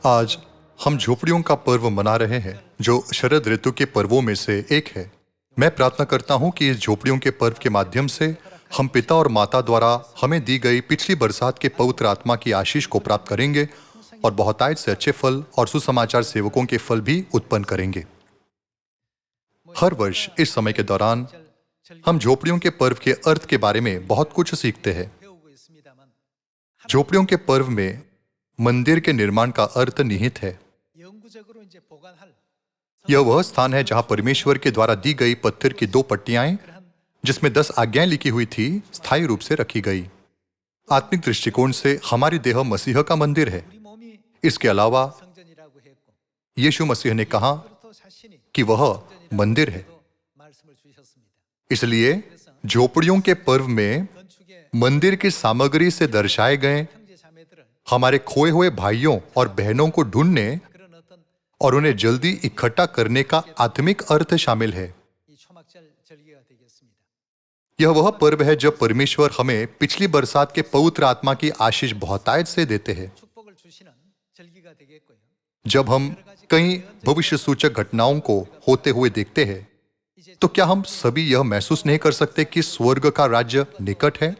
आज हम झोपड़ियों का पर्व मना रहे हैं, जो शरद ऋतु के पर्वों में से एक है। मैं प्रार्थना करता हूं कि इस झोपड़ियों के पर्व के माध्यम से हम पिता और माता द्वारा हमें दी गई पिछली बरसात के पवित्र आत्मा की आशीष को प्राप्त करेंगे और बहुतायत से अच्छे फल और सुसमाचार सेवकों के फल भी उत्पन्न करेंगे। हर वर्ष इस समय के दौरान हम झोपड़ियों के पर्व के अर्थ के बारे में बहुत कुछ सीखते हैं। झोपड़ियों के पर्व में मंदिर के निर्माण का अर्थ निहित है। यह वह स्थान है जहां परमेश्वर के द्वारा दी गई पत्थर की 2 पट्टियां, जिसमें 10 आज्ञाएं लिखी हुई थी, स्थायी रूप से रखी गई। आत्मिक दृष्टिकोण से हमारी देह मसीह का मंदिर है। इसके अलावा यीशु मसीह ने कहा कि वह मंदिर है। इसलिए झोपड़ियों के पर्व में मंदिर की सामग्री से दर्शाए गए हमारे खोए हुए भाइयों और बहनों को ढूंढने और उन्हें जल्दी इकट्ठा करने का आत्मिक अर्थ शामिल है। यह वह पर्व है जब परमेश्वर हमें पिछली बरसात के पवित्र आत्मा की आशीष बहुतायत से देते हैं। जब हम कई भविष्य सूचक घटनाओं को होते हुए देखते हैं, तो क्या हम सभी यह महसूस नहीं कर सकते कि स्वर्ग का राज्य निकट है?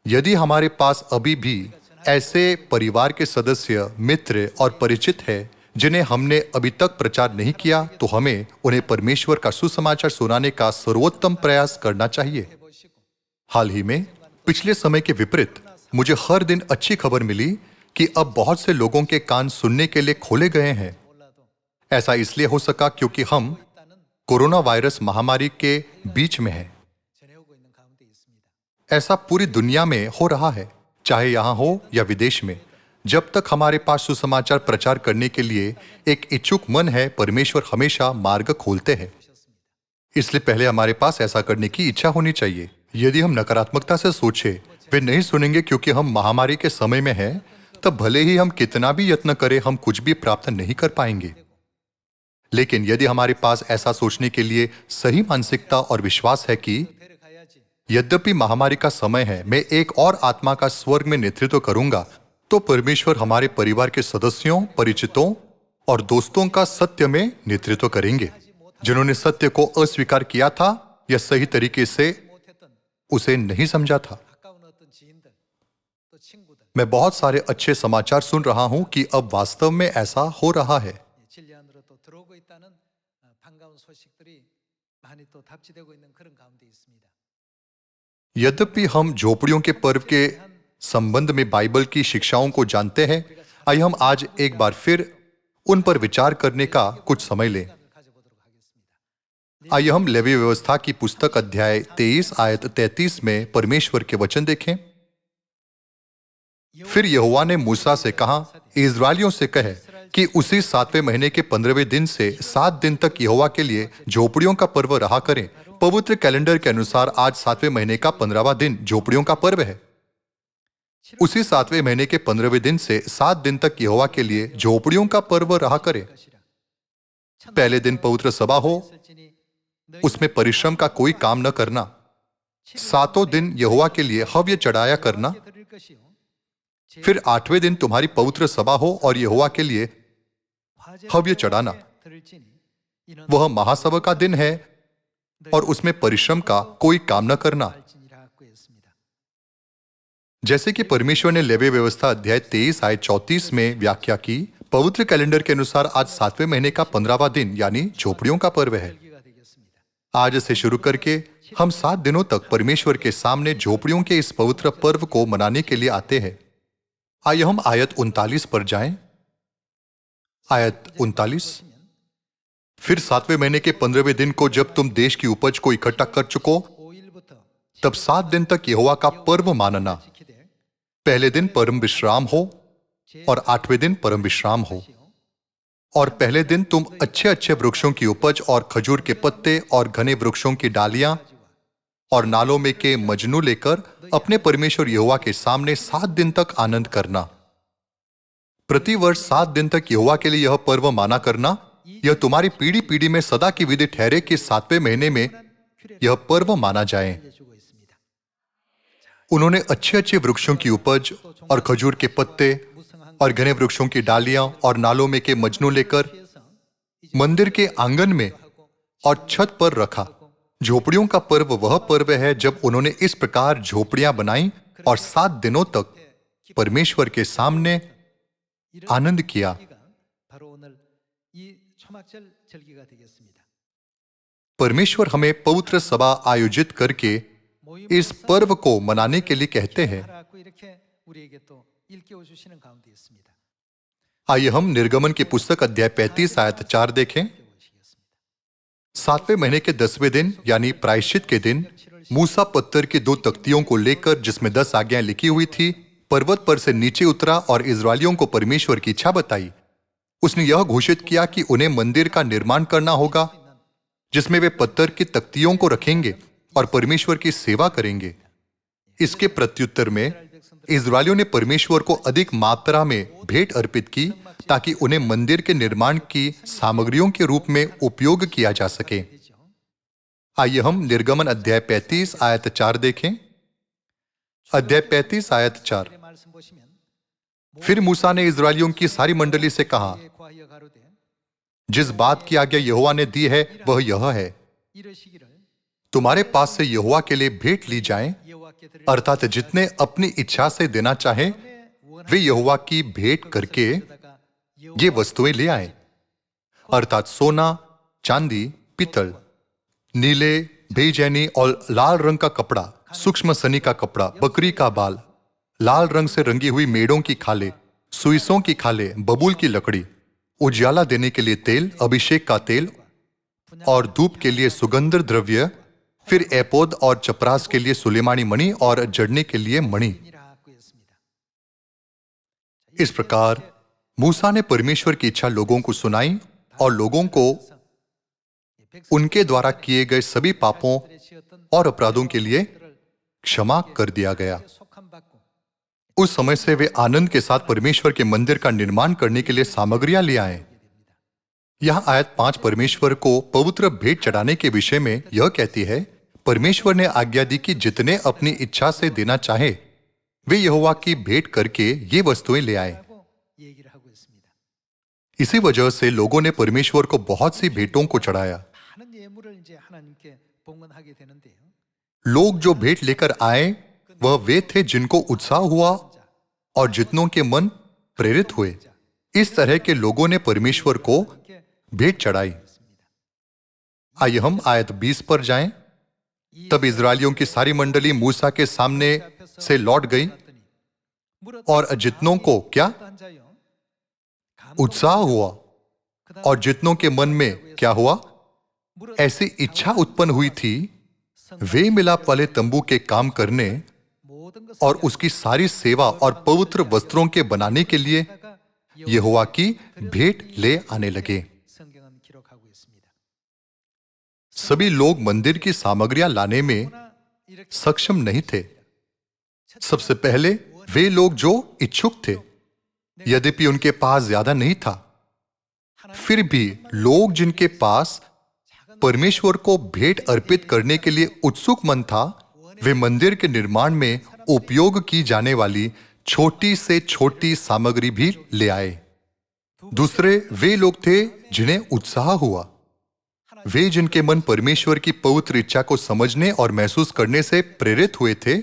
यदि हमारे पास अभी भी ऐसे परिवार के सदस्य, मित्र और परिचित हैं जिन्हें हमने अभी तक प्रचार नहीं किया, तो हमें उन्हें परमेश्वर का सुसमाचार सुनाने का सर्वोत्तम प्रयास करना चाहिए। हाल ही में पिछले समय के विपरीत मुझे हर दिन अच्छी खबर मिली कि अब बहुत से लोगों के कान सुनने के लिए खोले गए हैं। ऐसा इसलिए हो सका क्योंकि हम कोरोना वायरस महामारी के बीच में हैं। ऐसा पूरी दुनिया में हो रहा है, चाहे यहां हो या विदेश में। जब तक हमारे पास सुसमाचार प्रचार करने के लिए एक इच्छुक मन है, परमेश्वर हमेशा मार्ग खोलते हैं। इसलिए पहले हमारे पास ऐसा करने की इच्छा होनी चाहिए। यदि हम नकारात्मकता से सोचे वे नहीं सुनेंगे क्योंकि हम महामारी के समय में हैं, तब भले ही हम कितना भी यत्न करें, हम कुछ भी प्राप्त नहीं कर पाएंगे। लेकिन यदि हमारे पास ऐसा सोचने के लिए सही मानसिकता और विश्वास है कि यद्यपि महामारी का समय है, मैं एक और आत्मा का स्वर्ग में नेतृत्व करूंगा, तो परमेश्वर हमारे परिवार के सदस्यों, परिचितों और दोस्तों का सत्य में नेतृत्व करेंगे, जिन्होंने सत्य को अस्वीकार किया था या सही तरीके से उसे नहीं समझा था। मैं बहुत सारे अच्छे समाचार सुन रहा हूं कि अब वास्तव में ऐसा हो रहा है। यद्यपि हम झोपड़ियों के पर्व के संबंध में बाइबल की शिक्षाओं को जानते हैं, आइए हम आज एक बार फिर उन पर विचार करने का कुछ समय लें। आइए हम लेवी व्यवस्था की पुस्तक अध्याय 23 आयत 33 में परमेश्वर के वचन देखें। फिर यहोवा ने मूसा से कहा, इस्राएलियों से कहे कि उसी 7वें महीने के 15वें दिन से 7 दिन तक यहोवा के लिए झोपड़ियों का पर्व रहा करें। पवित्र कैलेंडर के अनुसार आज 7वें महीने का 15वां दिन झोपड़ियों का पर्व है। उसी 7वें महीने के 15वें दिन से 7 दिन तक यहोवा के लिए झोपड़ियों का पर्व रहा करें। पहले दिन पवित्र सभा हो, उसमें परिश्रम का कोई काम न करना। 7 दिन यहोवा के लिए हव्य चढ़ाया करना। फिर 8वें दिन तुम्हारी पवित्र सभा हो और यहोवा के लिए हव्य चढ़ाना। वह महासभा का दिन है और उसमें परिश्रम का कोई काम न करना। जैसे कि परमेश्वर ने लेवी व्यवस्था अध्याय 23 आयत 34 में व्याख्या की, पवित्र कैलेंडर के अनुसार आज 7वें महीने का 15वां दिन यानी झोपड़ियों का पर्व है। आज से शुरू करके हम 7 दिनों तक परमेश्वर के सामने झोपड़ियों के इस पवित्र पर्व को मनाने के लिए आते हैं। आइए हम आयत 39 पर जाएं। आयत 39। फिर 7वें महीने के 15वें दिन को जब तुम देश की उपज को इकट्ठा कर चुको, तब 7 दिन तक यहोवा का पर्व मानना। पहले दिन परम विश्राम हो और 8वें दिन परम विश्राम हो। और पहले दिन तुम अच्छे अच्छे वृक्षों की उपज और खजूर के पत्ते और घने वृक्षों की डालियां और नालों में के मजनू लेकर अपने परमेश्वर यहोवा के सामने 7 दिन तक आनंद करना। प्रति वर्ष 7 दिन तक यहोवा के लिए यह पर्व माना करना। यह तुम्हारी पीढ़ी पीढ़ी में सदा की विधि ठहरे कि 7वें महीने में यह पर्व माना जाए। उन्होंने अच्छे अच्छे वृक्षों की उपज और खजूर के पत्ते और घने वृक्षों की डालियां और नालों में के मजनू लेकर मंदिर के आंगन में और छत पर रखा। झोपड़ियों का पर्व वह पर्व है जब उन्होंने इस प्रकार झोपड़ियां बनाई और 7 दिनों तक परमेश्वर के सामने आनंद किया। परमेश्वर हमें पवित्र सभा आयोजित करके इस पर्व को मनाने के लिए कहते हैं। आइए हम निर्गमन की पुस्तक अध्याय 35 आयत 4 देखें। 7वें महीने के 10वें दिन यानी प्रायश्चित के दिन मूसा पत्थर की 2 तख्तियों को लेकर, जिसमें 10 आज्ञाएं लिखी हुई थी, पर्वत पर से नीचे उतरा और इस्राएलियों को परमेश्वर की इच्छा बताई। उसने यह घोषित किया कि उन्हें मंदिर का निर्माण करना होगा, जिसमें वे पत्थर की तख्तियों को रखेंगे और परमेश्वर की सेवा करेंगे। इसके प्रत्युत्तर में इस्राएलियों ने परमेश्वर को अधिक मात्रा में भेंट अर्पित की ताकि उन्हें मंदिर के निर्माण की सामग्रियों के रूप में उपयोग किया जा सके। आइए हम निर्गमन अध्याय 35 आयत 4 देखें। अध्याय 35 आयत 4। फिर मूसा ने इस्राएलियों की सारी मंडली से कहा, जिस बात की आज्ञा यहोवा ने दी है वह यह है, तुम्हारे पास से यहोवा के लिए भेंट ली जाए, अर्थात जितने अपनी इच्छा से देना चाहे वे यहोवा की भेंट करके ये वस्तुएं ले आए, अर्थात सोना, चांदी, पीतल, नीले, बेजैनी और लाल रंग का कपड़ा, सूक्ष्म सनी का कपड़ा, बकरी का बाल, लाल रंग से रंगी हुई मेढ़ों की खाले, सुइसों की खाले, बबूल की लकड़ी, उजियाला देने के लिए तेल, अभिषेक का तेल और धूप के लिए सुगंध द्रव्य, फिर एपोद और चपरास के लिए सुलेमानी मणि और जड़ने के लिए मणि। इस प्रकार मूसा ने परमेश्वर की इच्छा लोगों को सुनाई और लोगों को उनके द्वारा किए गए सभी पापों और अपराधों के लिए क्षमा कर दिया गया। उस समय से वे आनंद के साथ परमेश्वर के मंदिर का निर्माण करने के लिए सामग्रियां ले आए। यह आयत 5 परमेश्वर को पवित्र भेंट चढ़ाने के विषय में यह कहती है, परमेश्वर ने आज्ञा दी कि जितने अपनी इच्छा से देना चाहे वे यहोवा की भेंट करके ये वस्तुएं ले आए। इसी वजह से लोगों ने परमेश्वर को बहुत सी भेंटों को चढ़ाया। लोग जो भेंट लेकर आए वह वे थे जिनको उत्साह हुआ और जितनों के मन प्रेरित हुए। इस तरह के लोगों ने परमेश्वर को भेंट चढ़ाई। आइए हम आयत 20 पर जाएं। तब इस्राएलियों की सारी मंडली मूसा के सामने से लौट गई और जितनों को क्या उत्साह हुआ और जितनों के मन में क्या हुआ, ऐसी इच्छा उत्पन्न हुई थी वे मिलाप वाले तंबू के काम करने और उसकी सारी सेवा और पवित्र वस्त्रों के बनाने के लिए यहोवा की भेंट ले आने लगे। सभी लोग मंदिर की सामग्रियां लाने में सक्षम नहीं थे। सबसे पहले वे लोग जो इच्छुक थे, यद्यपि उनके पास ज्यादा नहीं था, फिर भी लोग जिनके पास परमेश्वर को भेंट अर्पित करने के लिए उत्सुक मन था, वे मंदिर के निर्माण में उपयोग की जाने वाली छोटी से छोटी सामग्री भी ले आए। दूसरे वे लोग थे जिन्हें उत्साह हुआ, वे जिनके मन परमेश्वर की पवित्र इच्छा को समझने और महसूस करने से प्रेरित हुए थे,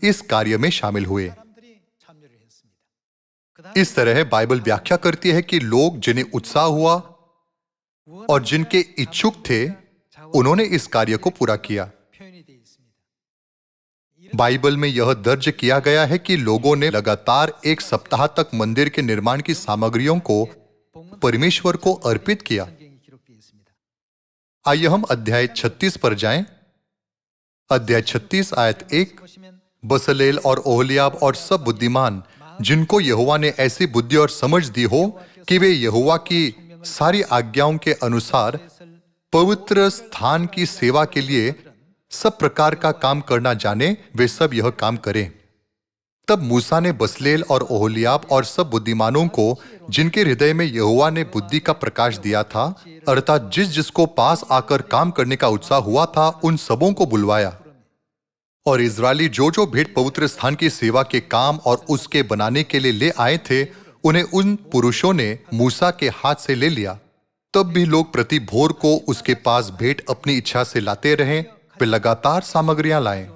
इस कार्य में शामिल हुए। इस तरह बाइबल व्याख्या करती है कि लोग जिन्हें उत्साह हुआ और जिनके इच्छुक थे उन्होंने इस कार्य को पूरा किया। बाइबल में यह दर्ज किया गया है कि लोगों ने लगातार 1 सप्ताह तक मंदिर के निर्माण की सामग्रियों को परमेश्वर को अर्पित किया। आइए हम अध्याय 36 पर जाएं। अध्याय 36 आयत 1। बसलेल और ओहलियाब और सब बुद्धिमान जिनको यहोवा ने ऐसी बुद्धि और समझ दी हो कि वे यहोवा की सारी आज्ञाओं के अनुसार पवित्र स्थान की सेवा के लिए सब प्रकार का काम करना जाने, वे सब यह काम करें। तब मूसा ने बसलेल और ओहलियाब और सब बुद्धिमानों को जिनके हृदय में यहोवा ने बुद्धि का प्रकाश दिया था, अर्थात जिस जिसको पास आकर काम करने का उत्साह हुआ था, उन सबों को बुलवाया। और इजरायली जो जो भेंट पवित्र स्थान की सेवा के काम और उसके बनाने के लिए ले आए थे उन्हें उन पुरुषों ने मूसा के हाथ से ले लिया, तब भी लोग प्रति भोर को उसके पास भेंट अपनी इच्छा से लाते रहे। वे लगातार सामग्रियां लाएं,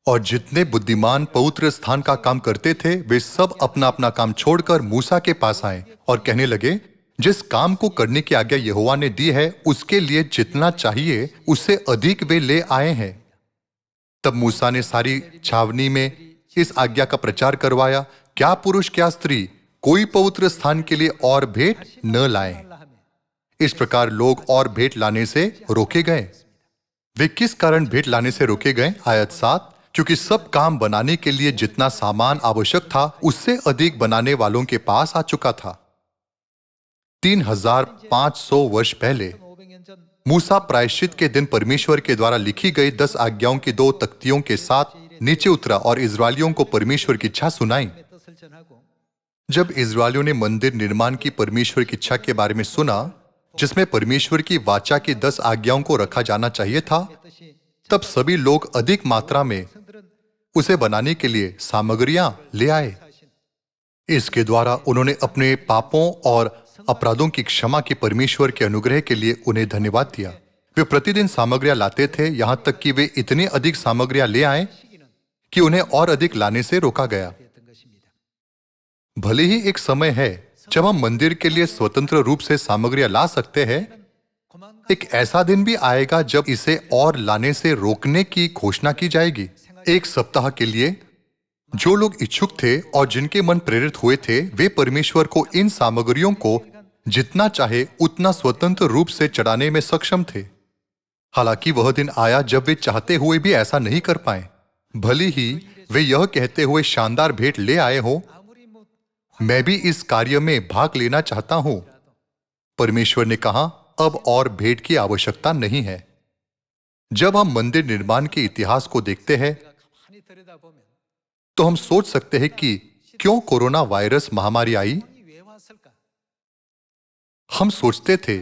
और जितने बुद्धिमान पवित्र स्थान का काम करते थे वे सब अपना अपना काम छोड़कर मूसा के पास आए और कहने लगे, जिस काम को करने की आज्ञा यहोवा ने दी है उसके लिए जितना चाहिए उससे अधिक वे ले आए हैं। तब मूसा ने सारी छावनी में इस आज्ञा का प्रचार करवाया, क्या पुरुष क्या स्त्री कोई पवित्र स्थान के लिए और भेंट न लाए। इस प्रकार लोग और भेंट लाने से रोके गए। वे किस कारण भेंट लाने से रोके गए? आयत 7, क्योंकि सब काम बनाने के लिए जितना सामान आवश्यक था उससे अधिक बनाने वालों के पास आ चुका था। 3500 वर्ष पहले मूसा प्रायश्चित के दिन परमेश्वर के द्वारा लिखी गई 10 आज्ञाओं की 2 तख्तियों के साथ नीचे उतरा और इजरायलियों को परमेश्वर की इच्छा सुनाई। जब इजरायलियों ने मंदिर निर्माण की परमेश्वर की इच्छा के बारे में सुना, जिसमें परमेश्वर की वाचा की 10 आज्ञाओं को रखा जाना चाहिए था, तब सभी लोग अधिक मात्रा में उसे बनाने के लिए सामग्रियां ले आए। इसके द्वारा उन्होंने अपने पापों और अपराधों की क्षमा की परमेश्वर के अनुग्रह के लिए उन्हें धन्यवाद दिया। वे प्रतिदिन सामग्रियां लाते थे, यहां तक कि वे इतने अधिक सामग्रियां ले आए कि उन्हें और अधिक लाने से रोका गया। भले ही एक समय है जब हम मंदिर के लिए स्वतंत्र रूप से सामग्रियां ला सकते हैं, एक ऐसा दिन भी आएगा जब इसे और लाने से रोकने की घोषणा की जाएगी। एक सप्ताह के लिए जो लोग इच्छुक थे और जिनके मन प्रेरित हुए थे, वे परमेश्वर को इन सामग्रियों को जितना चाहे उतना स्वतंत्र रूप से चढ़ाने में सक्षम थे। हालांकि वह दिन आया जब वे चाहते हुए भी ऐसा नहीं कर पाए। भले ही वे यह कहते हुए शानदार भेंट ले आए हो, मैं भी इस कार्य में भाग लेना चाहता हूं। परमेश्वर ने कहा, अब और भेंट की आवश्यकता नहीं है। जब हम मंदिर निर्माण के इतिहास को देखते हैं तो हम सोच सकते हैं कि क्यों कोरोना वायरस महामारी आई। हम सोचते थे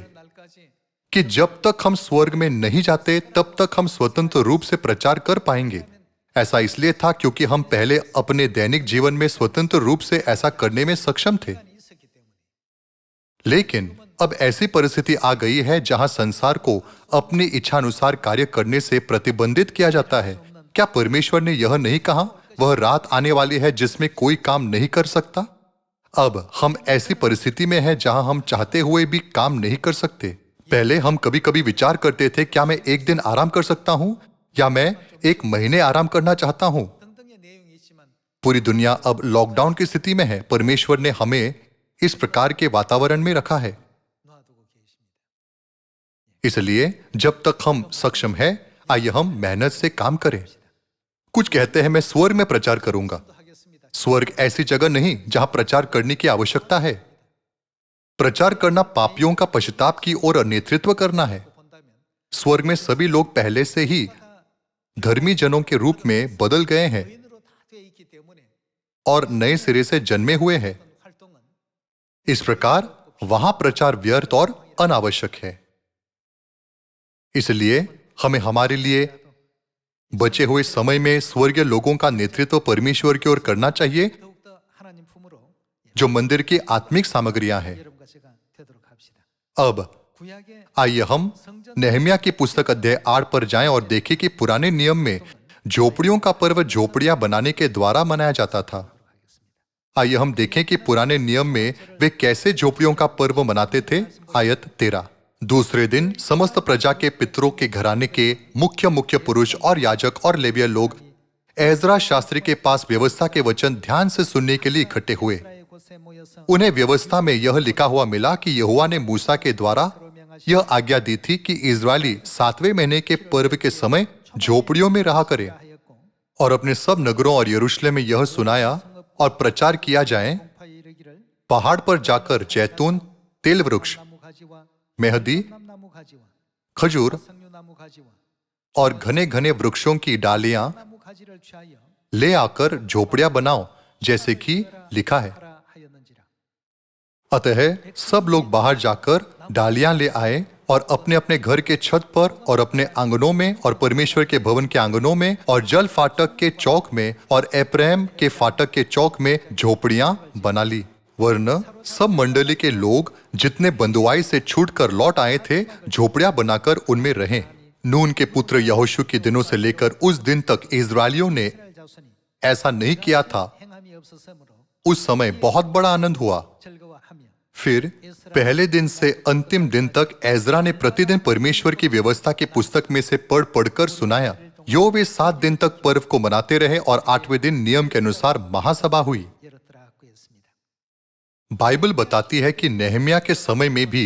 कि जब तक हम स्वर्ग में नहीं जाते तब तक हम स्वतंत्र रूप से प्रचार कर पाएंगे। ऐसा इसलिए था क्योंकि हम पहले अपने दैनिक जीवन में स्वतंत्र रूप से ऐसा करने में सक्षम थे। लेकिन अब ऐसी परिस्थिति आ गई है जहां संसार को अपनी इच्छानुसार कार्य करने से प्रतिबंधित किया जाता है। क्या परमेश्वर ने यह नहीं कहा, वह रात आने वाली है जिसमें कोई काम नहीं कर सकता? अब हम ऐसी परिस्थिति में हैं जहां हम चाहते हुए भी काम नहीं कर सकते। पहले हम कभी कभी विचार करते थे, क्या मैं एक दिन आराम कर सकता हूं या मैं एक महीने आराम करना चाहता हूं। पूरी दुनिया अब लॉकडाउन की स्थिति में है। परमेश्वर ने हमें इस प्रकार के वातावरण में रखा है। इसलिए जब तक हम सक्षम हैं, आइए हम मेहनत से काम करें। कुछ कहते हैं, मैं स्वर्ग में प्रचार करूंगा। स्वर्ग ऐसी जगह नहीं जहां प्रचार करने की आवश्यकता है। प्रचार करना पापियों का पश्चाताप की ओर नेतृत्व करना है। स्वर्ग में सभी लोग पहले से ही धर्मी जनों के रूप में बदल गए हैं और नए सिरे से जन्मे हुए हैं। इस प्रकार वहां प्रचार व्यर्थ और अनावश्यक है। इसलिए हमें हमारे लिए बचे हुए समय में स्वर्गीय लोगों का नेतृत्व परमेश्वर की ओर करना चाहिए, जो मंदिर की आत्मिक सामग्रियां हैं। अब आइए हम नेहमिया की पुस्तक अध्याय 8 पर जाएं और देखें कि पुराने नियम में झोपड़ियों का पर्व झोपड़ियां बनाने के द्वारा मनाया जाता था। आइए हम देखें कि पुराने नियम में वे कैसे झोपड़ियों का पर्व मनाते थे। आयत 13, दूसरे दिन समस्त प्रजा के पितरों के घराने के मुख्य पुरुष और याजक और लेविय लोग एजरा शास्त्री के पास व्यवस्था के वचन ध्यान से सुनने के लिए इकट्ठे हुए। उन्हें व्यवस्था में यह लिखा हुआ मिला कि यहोवा ने मूसा के द्वारा यह आज्ञा दी थी कि इजरायली 7वें महीने के पर्व के समय झोपड़ियों में रहा करें और अपने सब नगरों और यरूशलेम में यह सुनाया और प्रचार किया जाए, पहाड़ पर जाकर जैतून, तेल वृक्ष, मेहदी, खजूर और घने घने वृक्षों की डालियां ले आकर झोपड़ियां बनाओ, जैसे कि लिखा है। अतः सब लोग बाहर जाकर डालियां ले आए और अपने अपने घर के छत पर और अपने आंगनों में और परमेश्वर के भवन के आंगनों में और जल फाटक के चौक में और एप्रैम के फाटक के चौक में झोपड़ियां बना ली। वरन सब मंडली के लोग जितने बंधुआई से छूटकर लौट आए थे झोपड़ियां बनाकर उनमें रहें। नून के पुत्र यहोशू के दिनों से लेकर उस दिन तक इस्राएलियों ने ऐसा नहीं किया था। उस समय बहुत बड़ा आनंद हुआ। फिर पहले दिन से अंतिम दिन तक एजरा ने प्रतिदिन परमेश्वर की व्यवस्था की पुस्तक में से पढ़ पढ़कर सुनाया। यो वे 7 दिन तक पर्व को मनाते रहे और 8वें दिन नियम के अनुसार महासभा हुई। बाइबल बताती है कि नेहमिया के समय में भी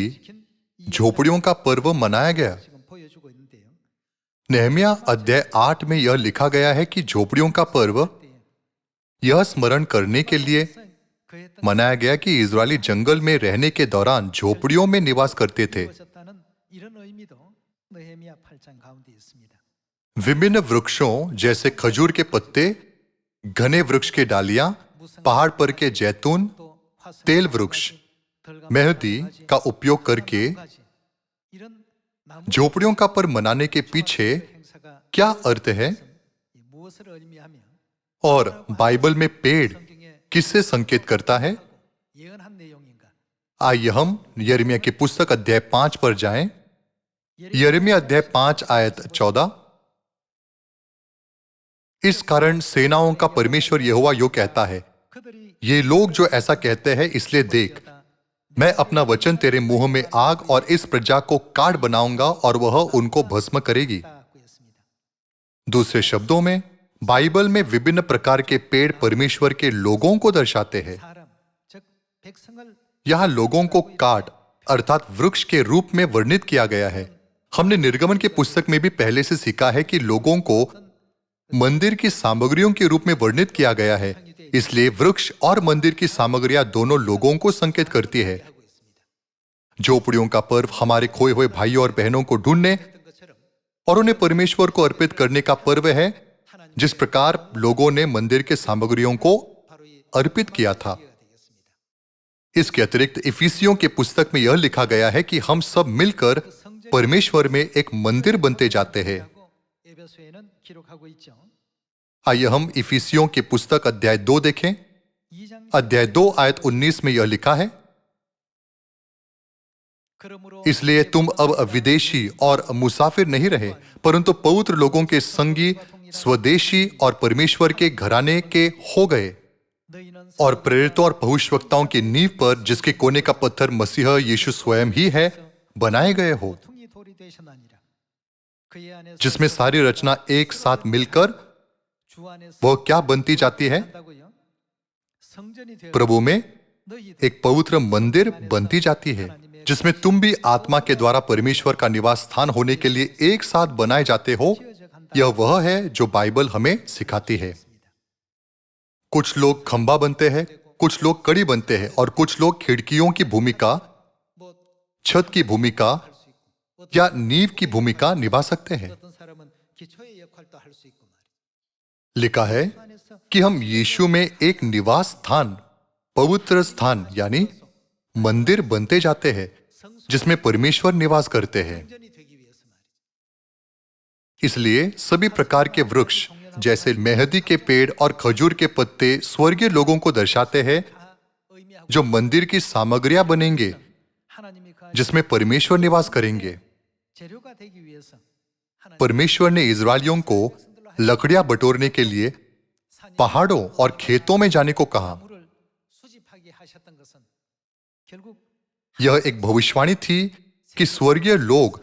झोपड़ियों का पर्व मनाया गया। नेहमिया अध्याय 8 में यह लिखा गया है कि झोपड़ियों का पर्व यह स्मरण करने के लिए मनाया गया कि इजरायली जंगल में रहने के दौरान झोपड़ियों में निवास करते थे। विभिन्न वृक्षों जैसे खजूर के पत्ते, घने वृक्ष के डालियां, पहाड़ पर के जैतून, तेल वृक्ष, मेहंदी का उपयोग करके झोपड़ियों का पर्व मनाने के पीछे क्या अर्थ है और बाइबल में पेड़ किससे संकेत करता है? आइए हम यिर्मयाह की पुस्तक अध्याय 5 पर जाएं। यिर्मयाह अध्याय 5 आयत 14। इस कारण सेनाओं का परमेश्वर यहोवा यो कहता है, ये लोग जो ऐसा कहते हैं इसलिए देख, मैं अपना वचन तेरे मुंह में आग और इस प्रजा को काट बनाऊंगा और वह उनको भस्म करेगी। दूसरे शब्दों में बाइबल में विभिन्न प्रकार के पेड़ परमेश्वर के लोगों को दर्शाते हैं। यहां लोगों को काट अर्थात वृक्ष के रूप में वर्णित किया गया है। हमने निर्गमन की पुस्तक में भी पहले से सीखा है कि लोगों को मंदिर की सामग्रियों के रूप में वर्णित किया गया है। इसलिए वृक्ष और मंदिर की सामग्रियां दोनों लोगों को संकेत करती है। झोपड़ियों का पर्व हमारे खोए हुए भाइयों और बहनों को ढूंढने और उन्हें परमेश्वर को अर्पित करने का पर्व है, जिस प्रकार लोगों ने मंदिर के सामग्रियों को अर्पित किया था। इसके अतिरिक्त इफिसियों की पुस्तक में यह लिखा गया है कि हम सब मिलकर परमेश्वर में एक मंदिर बनते जाते हैं। आइए हम इफिसियों की पुस्तक अध्याय 2 देखें। अध्याय 2 आयत 19 में यह लिखा है, इसलिए तुम अब विदेशी और मुसाफिर नहीं रहे, परंतु पवित्र लोगों के संगी, स्वदेशी और परमेश्वर के घराने के हो गए और प्रेरितों और भविष्यवक्ताओं की नींव पर, जिसके कोने का पत्थर मसीह यीशु स्वयं ही है, बनाए गए हो, जिसमें सारी रचना एक साथ मिलकर वह क्या बनती जाती है? प्रभु में एक पवित्र मंदिर बनती जाती है, जिसमें तुम भी आत्मा के द्वारा परमेश्वर का निवास स्थान होने के लिए एक साथ बनाए जाते हो। यह वह है जो बाइबल हमें सिखाती है। कुछ लोग खंबा बनते हैं, कुछ लोग कड़ी बनते हैं और कुछ लोग खिड़कियों की भूमिका, छत की भूमिका या नींव की भूमिका निभा सकते हैं। लिखा है कि हम यीशु में एक निवास स्थान, पवित्र स्थान यानी मंदिर बनते जाते हैं, जिसमें परमेश्वर निवास करते हैं। इसलिए सभी प्रकार के वृक्ष जैसे मेहंदी के पेड़ और खजूर के पत्ते स्वर्गीय लोगों को दर्शाते हैं, जो मंदिर की सामग्रियां बनेंगे, जिसमें परमेश्वर निवास करेंगे। परमेश्वर ने इस्राएलियों को लकड़ियां बटोरने के लिए पहाड़ों और खेतों में जाने को कहा। यह एक भविष्यवाणी थी कि स्वर्गीय लोग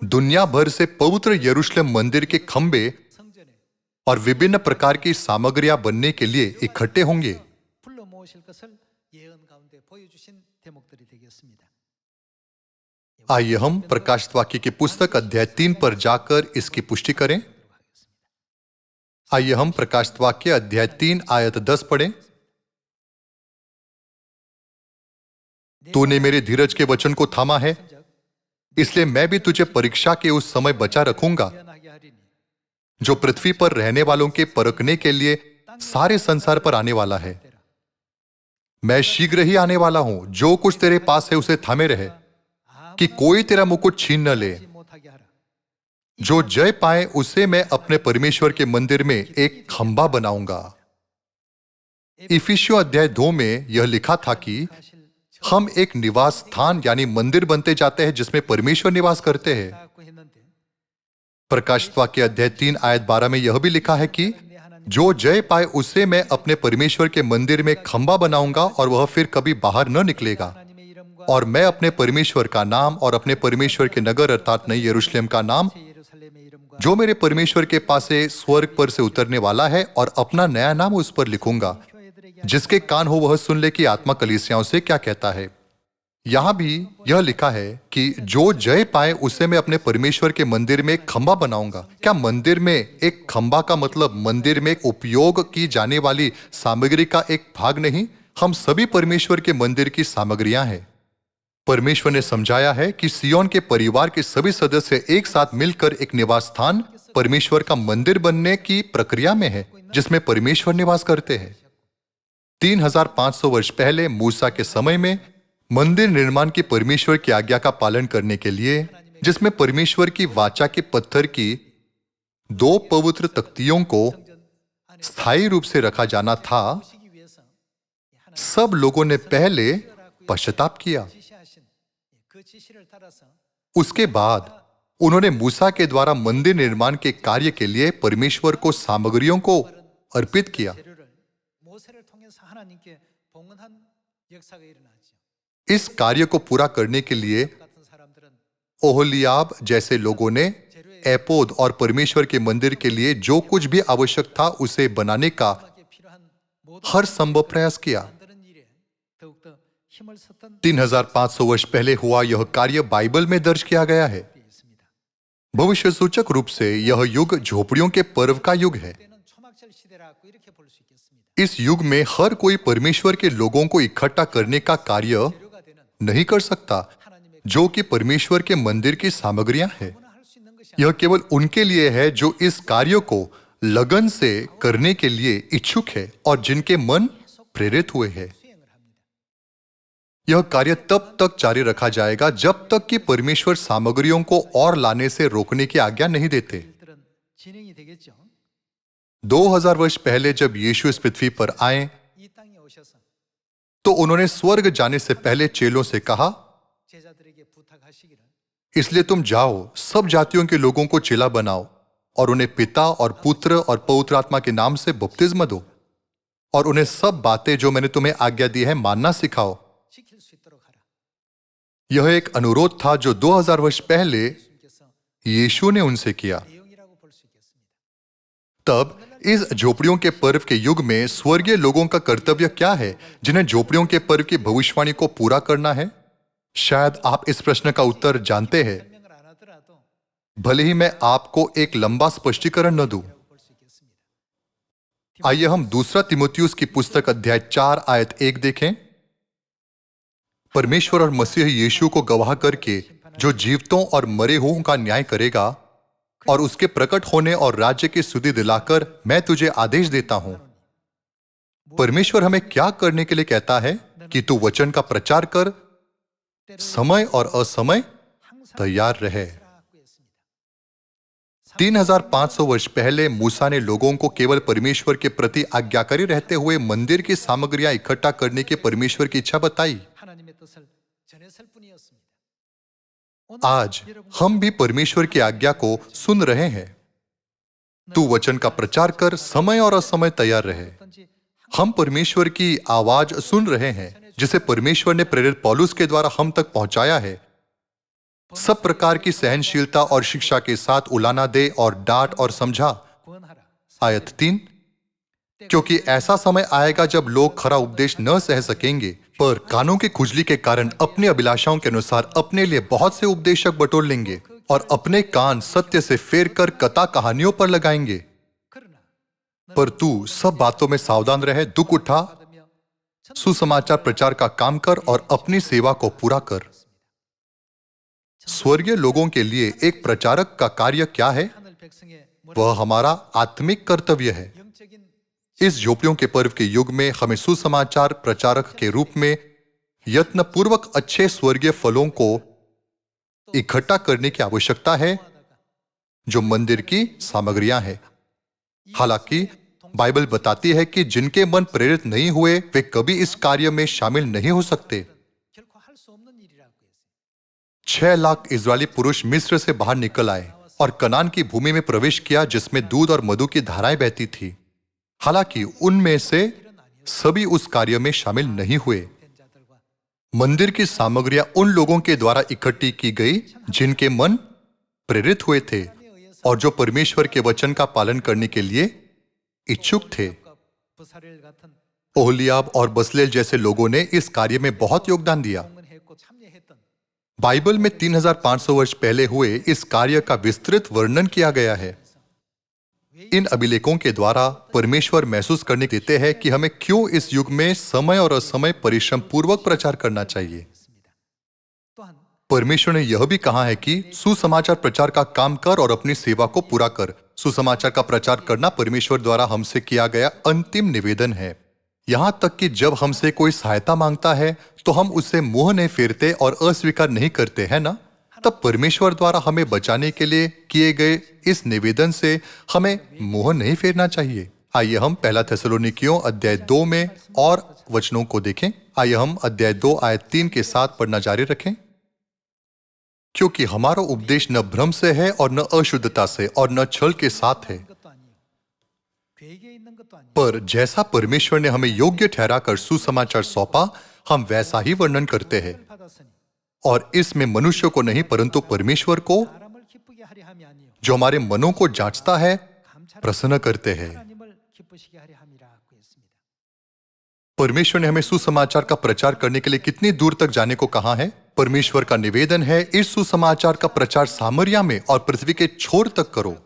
दुनिया भर से पवित्र यरूशलेम मंदिर के खंबे और विभिन्न प्रकार की सामग्रियां बनने के लिए इकट्ठे होंगे। आइए हम प्रकाशित वाक्य की पुस्तक अध्याय 3 पर जाकर इसकी पुष्टि करें। आइए हम प्रकाशित वाक्य अध्याय 3 आयत 10 पढ़ें। तूने मेरे धीरज के वचन को थामा है, इसलिए मैं भी तुझे परीक्षा के उस समय बचा रखूंगा जो पृथ्वी पर रहने वालों के परखने के लिए सारे संसार पर आने वाला है। मैं शीघ्र ही आने वाला हूं। जो कुछ तेरे पास है उसे थामे रहे, कि कोई तेरा मुकुट छीन न ले। जो जय पाए उसे मैं अपने परमेश्वर के मंदिर में एक खंभा बनाऊंगा। इफिसियों अध्याय 2 में यह लिखा था कि हम एक निवास स्थान यानी मंदिर बनते जाते हैं जिसमें परमेश्वर निवास करते हैं। प्रकाशित वाक्य अध्याय 3 आयत 12 में यह भी लिखा है कि जो जय पाए उसे मैं अपने परमेश्वर के मंदिर में खंभा बनाऊंगा और वह फिर कभी बाहर न निकलेगा। और मैं अपने परमेश्वर का नाम और अपने परमेश्वर के नगर अर्थात नई यरूशलेम का नाम जो मेरे परमेश्वर के पास से स्वर्ग पर से उतरने वाला है और अपना नया नाम उस पर लिखूंगा। जिसके कान हो वह सुन ले कि आत्मा कलीसियाओं से क्या कहता है। यहां भी यह लिखा है कि जो जय पाए उसे मैं अपने परमेश्वर के मंदिर में एक खंभा बनाऊंगा। क्या मंदिर में एक खंभा का मतलब मंदिर में उपयोग की जाने वाली सामग्री का एक भाग नहीं? हम सभी परमेश्वर के मंदिर की सामग्रियां हैं। परमेश्वर ने समझाया है कि सियोन के परिवार के सभी सदस्य एक साथ मिलकर एक निवास स्थान परमेश्वर का मंदिर बनने की प्रक्रिया में है जिसमें परमेश्वर निवास करते हैं। 3500 वर्ष पहले मूसा के समय में मंदिर निर्माण की परमेश्वर की आज्ञा का पालन करने के लिए, जिसमें परमेश्वर की वाचा के पत्थर की 2 पवित्र तख्तियों को स्थायी रूप से रखा जाना था, सब लोगों ने पहले पश्चाताप किया। उसके बाद उन्होंने मूसा के द्वारा मंदिर निर्माण के कार्य के लिए परमेश्वर को सामग्रियों को अर्पित किया। इस कार्य को पूरा करने के लिए ओहोलियाब जैसे लोगों ने एपोद और परमेश्वर के मंदिर के लिए जो कुछ भी आवश्यक था उसे बनाने का हर संभव प्रयास किया। 3500 वर्ष पहले हुआ यह कार्य बाइबल में दर्ज किया गया है। भविष्य सूचक रूप से यह युग झोपड़ियों के पर्व का युग है। इस युग में हर कोई परमेश्वर के लोगों को इकट्ठा करने का कार्य नहीं कर सकता जो कि परमेश्वर के मंदिर की सामग्रियां हैं। यह केवल उनके लिए है जो इस कार्य को लगन से करने के लिए इच्छुक है और जिनके मन प्रेरित हुए हैं। यह कार्य तब तक जारी रखा जाएगा जब तक कि परमेश्वर सामग्रियों को और लाने से रोकने की आज्ञा नहीं देते। 2000 वर्ष पहले जब यीशु इस पृथ्वी पर आए तो उन्होंने स्वर्ग जाने से पहले चेलों से कहा, इसलिए तुम जाओ सब जातियों के लोगों को चेला बनाओ और उन्हें पिता और पुत्र और पवित्र आत्मा के नाम से बपतिस्मा दो और उन्हें सब बातें जो मैंने तुम्हें आज्ञा दी है मानना सिखाओ। यह एक अनुरोध था जो 2000 वर्ष पहले यीशु ने उनसे किया। तब इस झोपड़ियों के पर्व के युग में स्वर्गीय लोगों का कर्तव्य क्या है जिन्हें झोपड़ियों के पर्व की भविष्यवाणी को पूरा करना है? शायद आप इस प्रश्न का उत्तर जानते हैं, भले ही मैं आपको एक लंबा स्पष्टीकरण न दूं। आइए हम 2 तीमुथियुस की पुस्तक अध्याय 4 आयत 1 देखें। परमेश्वर और मसीह यीशु को गवाह करके जो जीवितों और मरे हुओं का न्याय करेगा और उसके प्रकट होने और राज्य की स्तुति दिलाकर मैं तुझे आदेश देता हूं। परमेश्वर हमें क्या करने के लिए कहता है कि तू वचन का प्रचार कर, समय और असमय तैयार रहे। 3500 वर्ष पहले मूसा ने लोगों को केवल परमेश्वर के प्रति आज्ञाकारी रहते हुए मंदिर की सामग्रियां इकट्ठा करने की परमेश्वर की इच्छा बताई। आज हम भी परमेश्वर की आज्ञा को सुन रहे हैं। तू वचन का प्रचार कर, समय और असमय तैयार रहे। हम परमेश्वर की आवाज सुन रहे हैं जिसे परमेश्वर ने प्रेरित पौलुस के द्वारा हम तक पहुंचाया है। सब प्रकार की सहनशीलता और शिक्षा के साथ उलाना दे और डांट और समझा। आयत 3, क्योंकि ऐसा समय आएगा जब लोग खरा उपदेश न सह सकेंगे पर कानों की खुजली के कारण अपनी अभिलाषाओं के अनुसार अपने लिए बहुत से उपदेशक बटोर लेंगे और अपने कान सत्य से फेर कर कथा कहानियों पर लगाएंगे। पर तू सब बातों में सावधान रहे, दुख उठा, सुसमाचार प्रचार का काम कर और अपनी सेवा को पूरा कर। स्वर्गीय लोगों के लिए एक प्रचारक का कार्य क्या है? वह हमारा आत्मिक कर्तव्य है। इस झोपड़ियों के पर्व के युग में हमें सुसमाचार प्रचारक के रूप में यत्नपूर्वक अच्छे स्वर्गीय फलों को इकट्ठा करने की आवश्यकता है, जो मंदिर की सामग्रियां हैं। हालांकि बाइबल बताती है कि जिनके मन प्रेरित नहीं हुए वे कभी इस कार्य में शामिल नहीं हो सकते। 6 लाख इजरायली पुरुष मिस्र से बाहर निकल आए और कनान की भूमि में प्रवेश किया जिसमें दूध और मधु की धाराएं बहती थी। हालांकि उनमें से सभी उस कार्य में शामिल नहीं हुए। मंदिर की सामग्रियां उन लोगों के द्वारा इकट्ठी की गई जिनके मन प्रेरित हुए थे और जो परमेश्वर के वचन का पालन करने के लिए इच्छुक थे। ओहलियाब और बसलेल जैसे लोगों ने इस कार्य में बहुत योगदान दिया। बाइबल में 3500 वर्ष पहले हुए इस कार्य का विस्तृत वर्णन किया गया है। इन अभिलेखों के द्वारा परमेश्वर महसूस करने देते हैं कि हमें क्यों इस युग में समय और असमय परिश्रम पूर्वक प्रचार करना चाहिए। परमेश्वर ने यह भी कहा है कि सुसमाचार प्रचार का काम कर और अपनी सेवा को पूरा कर। सुसमाचार का प्रचार करना परमेश्वर द्वारा हमसे किया गया अंतिम निवेदन है। यहां तक कि जब हमसे कोई सहायता मांगता है तो हम उससे मुंह नहीं फेरते और अस्वीकार नहीं करते हैं ना, तब परमेश्वर द्वारा हमें बचाने के लिए किए गए इस निवेदन से हमें मुंह नहीं फेरना चाहिए। आइए हम पहला थेसलोनिकियों अध्याय 2 में और वचनों को देखें। आइए हम अध्याय 2 आयत 3 के साथ पढ़ना जारी रखें। क्योंकि हमारा उपदेश न भ्रम से है और न अशुद्धता से और न छल के साथ है, पर जैसा परमेश्वर ने हमें योग्य ठहराकर सुसमाचार सौंपा हम वैसा ही वर्णन करते हैं। और इसमें मनुष्य को नहीं परंतु परमेश्वर को, जो हमारे मनों को जांचता है, प्रसन्न करते हैं। परमेश्वर ने हमें सुसमाचार का प्रचार करने के लिए कितनी दूर तक जाने को कहा है। परमेश्वर का निवेदन है इस सुसमाचार का प्रचार सामरिया में और पृथ्वी के छोर तक करो।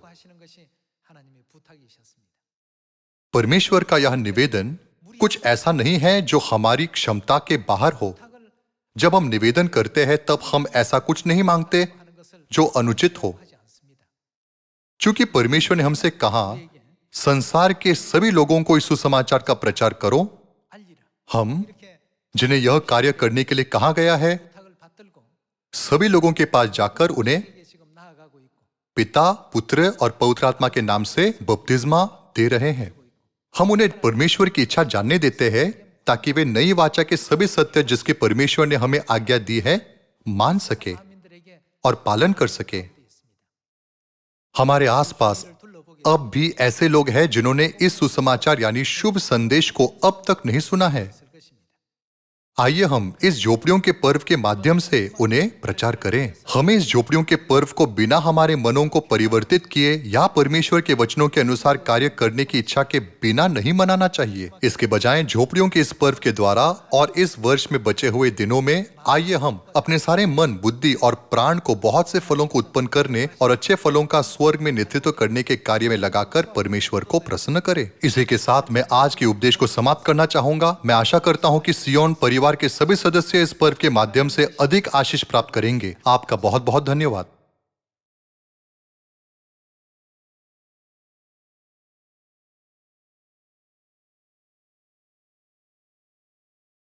परमेश्वर का यह निवेदन कुछ ऐसा नहीं है जो हमारी क्षमता के बाहर हो। जब हम निवेदन करते हैं तब हम ऐसा कुछ नहीं मांगते जो अनुचित हो। क्योंकि परमेश्वर ने हमसे कहा संसार के सभी लोगों को इस सुसमाचार का प्रचार करो। हम जिन्हें यह कार्य करने के लिए कहा गया है सभी लोगों के पास जाकर उन्हें पिता, पुत्र और पवित्र आत्मा के नाम से बपतिस्मा दे रहे हैं। हम उन्हें परमेश्वर की इच्छा जानने देते हैं ताकि वे नई वाचा के सभी सत्य जिसके परमेश्वर ने हमें आज्ञा दी है मान सके और पालन कर सके। हमारे आसपास अब भी ऐसे लोग हैं जिन्होंने इस सुसमाचार यानी शुभ संदेश को अब तक नहीं सुना है। आइए हम इस झोपड़ियों के पर्व के माध्यम से उन्हें प्रचार करें। हमें इस झोपड़ियों के पर्व को बिना हमारे मनों को परिवर्तित किए या परमेश्वर के वचनों के अनुसार कार्य करने की इच्छा के बिना नहीं मनाना चाहिए। इसके बजाय झोपड़ियों के इस पर्व के द्वारा और इस वर्ष में बचे हुए दिनों में आइए हम अपने सारे मन, बुद्धि और प्राण को बहुत से फलों को उत्पन्न करने और अच्छे फलों का स्वर्ग में नेतृत्व करने के कार्य में लगाकर परमेश्वर को प्रसन्न करें। इसी के साथ मैं आज के उपदेश को समाप्त करना चाहूंगा। मैं आशा करता हूं कि सियोन परिवार के सभी सदस्य इस पर्व के माध्यम से अधिक आशीष प्राप्त करेंगे। आपका बहुत बहुत धन्यवाद।